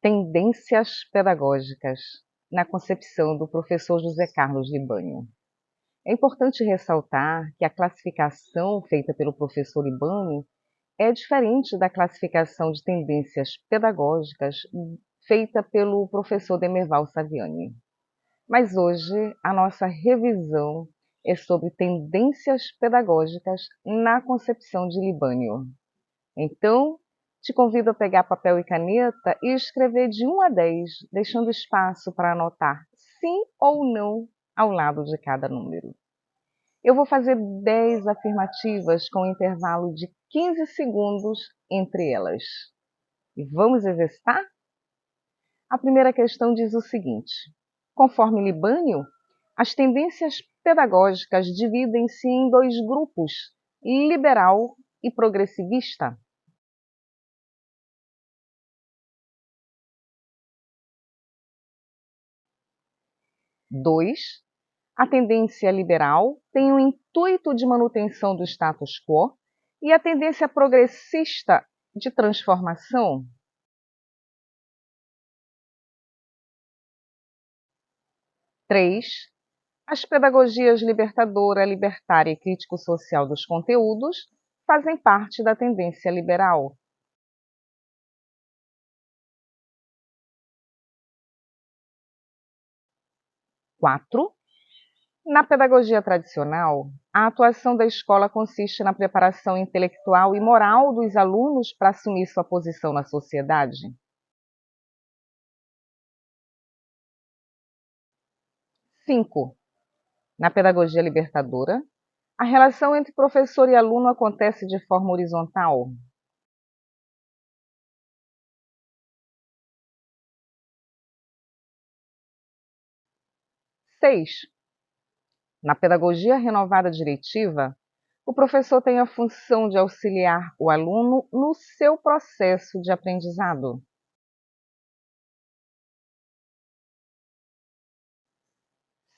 Tendências pedagógicas na concepção do professor José Carlos Libânio. É importante ressaltar que a classificação feita pelo professor Libânio é diferente da classificação de tendências pedagógicas feita pelo professor Demerval Saviani. Mas hoje a nossa revisão é sobre tendências pedagógicas na concepção de Libânio. Então, te convido a pegar papel e caneta e escrever de 1 a 10, deixando espaço para anotar sim ou não ao lado de cada número. Eu vou fazer 10 afirmativas com intervalo de 15 segundos entre elas. E vamos exercitar? A primeira questão diz o seguinte: conforme Libânio, as tendências pedagógicas dividem-se em 2 grupos, liberal e progressivista. Dois, a tendência liberal tem o intuito de manutenção do status quo e a tendência progressista de transformação. 3, as pedagogias libertadora, libertária e crítico-social dos conteúdos fazem parte da tendência liberal. Quatro, na pedagogia tradicional, a atuação da escola consiste na preparação intelectual e moral dos alunos para assumir sua posição na sociedade. 5. Na pedagogia libertadora, a relação entre professor e aluno acontece de forma horizontal. 6. Na pedagogia renovada diretiva, o professor tem a função de auxiliar o aluno no seu processo de aprendizado.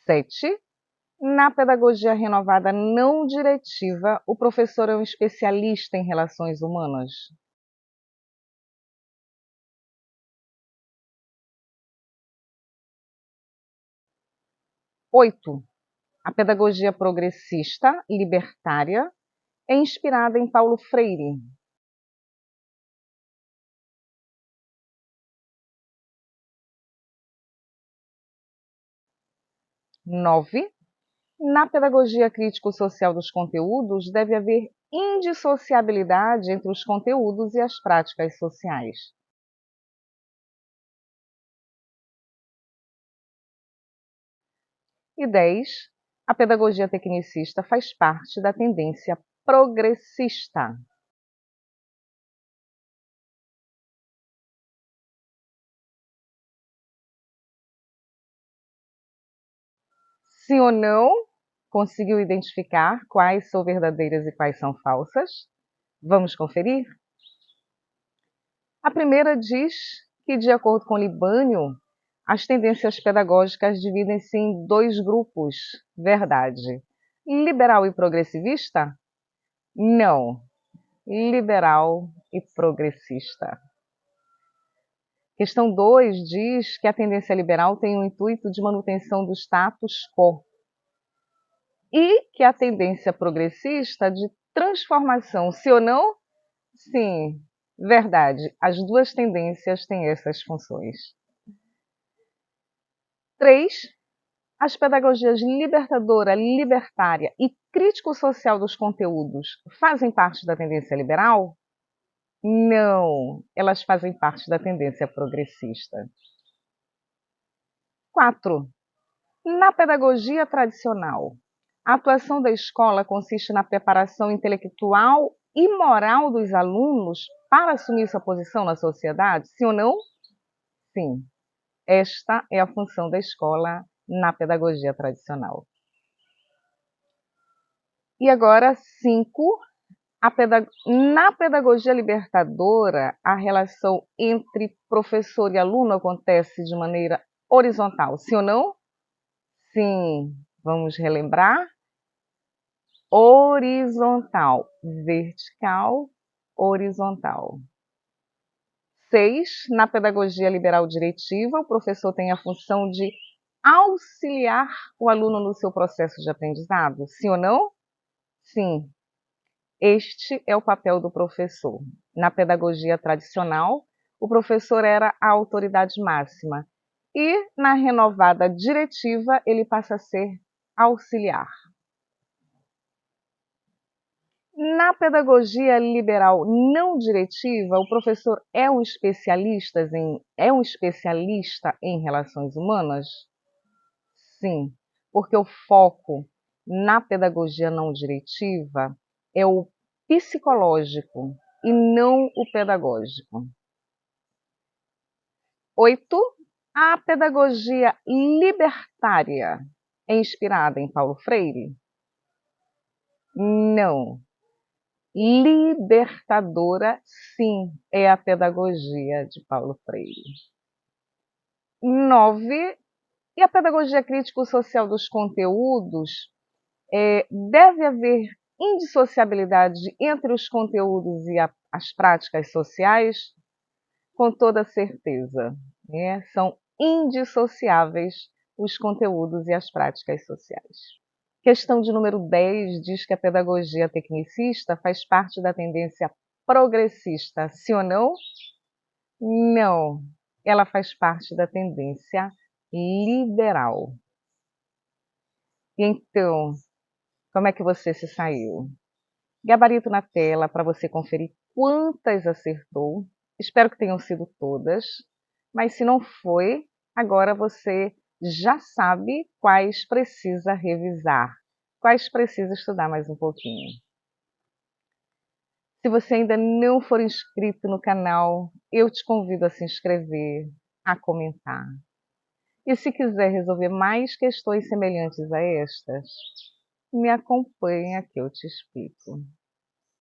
7. Na pedagogia renovada não diretiva, o professor é um especialista em relações humanas. 8. A pedagogia progressista, libertária, é inspirada em Paulo Freire. 9. Na pedagogia crítico-social dos conteúdos, deve haver indissociabilidade entre os conteúdos e as práticas sociais. 10. A pedagogia tecnicista faz parte da tendência progressista. Sim ou não? Conseguiu identificar quais são verdadeiras e quais são falsas? Vamos conferir? A primeira diz que, de acordo com Libânio, as tendências pedagógicas dividem-se em 2 grupos. Verdade. Liberal e progressivista? Não. Liberal e progressista. Questão 2 diz que a tendência liberal tem o intuito de manutenção do status quo e que a tendência progressista de transformação. Sim ou não? Sim, verdade. As 2 tendências têm essas funções. 3. As pedagogias libertadora, libertária e crítico-social dos conteúdos fazem parte da tendência liberal? Não, elas fazem parte da tendência progressista. 4. Na pedagogia tradicional, a atuação da escola consiste na preparação intelectual e moral dos alunos para assumir sua posição na sociedade? Sim ou não? Sim. Esta é a função da escola na pedagogia tradicional. E agora, 5. Na pedagogia libertadora, a relação entre professor e aluno acontece de maneira horizontal. Sim ou não? Sim. Vamos relembrar? Horizontal. Vertical, horizontal. 6, na pedagogia liberal diretiva, o professor tem a função de auxiliar o aluno no seu processo de aprendizado, sim ou não? Sim. Este é o papel do professor. Na pedagogia tradicional, o professor era a autoridade máxima e, na renovada diretiva, ele passa a ser auxiliar. Na pedagogia liberal não diretiva, o professor é um especialista em relações humanas? Sim, porque o foco na pedagogia não diretiva é o psicológico e não o pedagógico. 8. A pedagogia libertária é inspirada em Paulo Freire? Não. Libertadora, sim, é a pedagogia de Paulo Freire. 9. E a pedagogia crítico-social dos conteúdos, deve haver indissociabilidade entre os conteúdos e as práticas sociais? Com toda certeza, né? São indissociáveis os conteúdos e as práticas sociais. Questão de número 10 diz que a pedagogia tecnicista faz parte da tendência progressista, sim ou não? Não, ela faz parte da tendência liberal. Então, como é que você se saiu? Gabarito na tela para você conferir quantas acertou. Espero que tenham sido todas, mas se não foi, agora você já sabe quais precisa revisar, quais precisa estudar mais um pouquinho. Se você ainda não for inscrito no canal, eu te convido a se inscrever, a comentar. E se quiser resolver mais questões semelhantes a estas, me acompanha que eu te explico.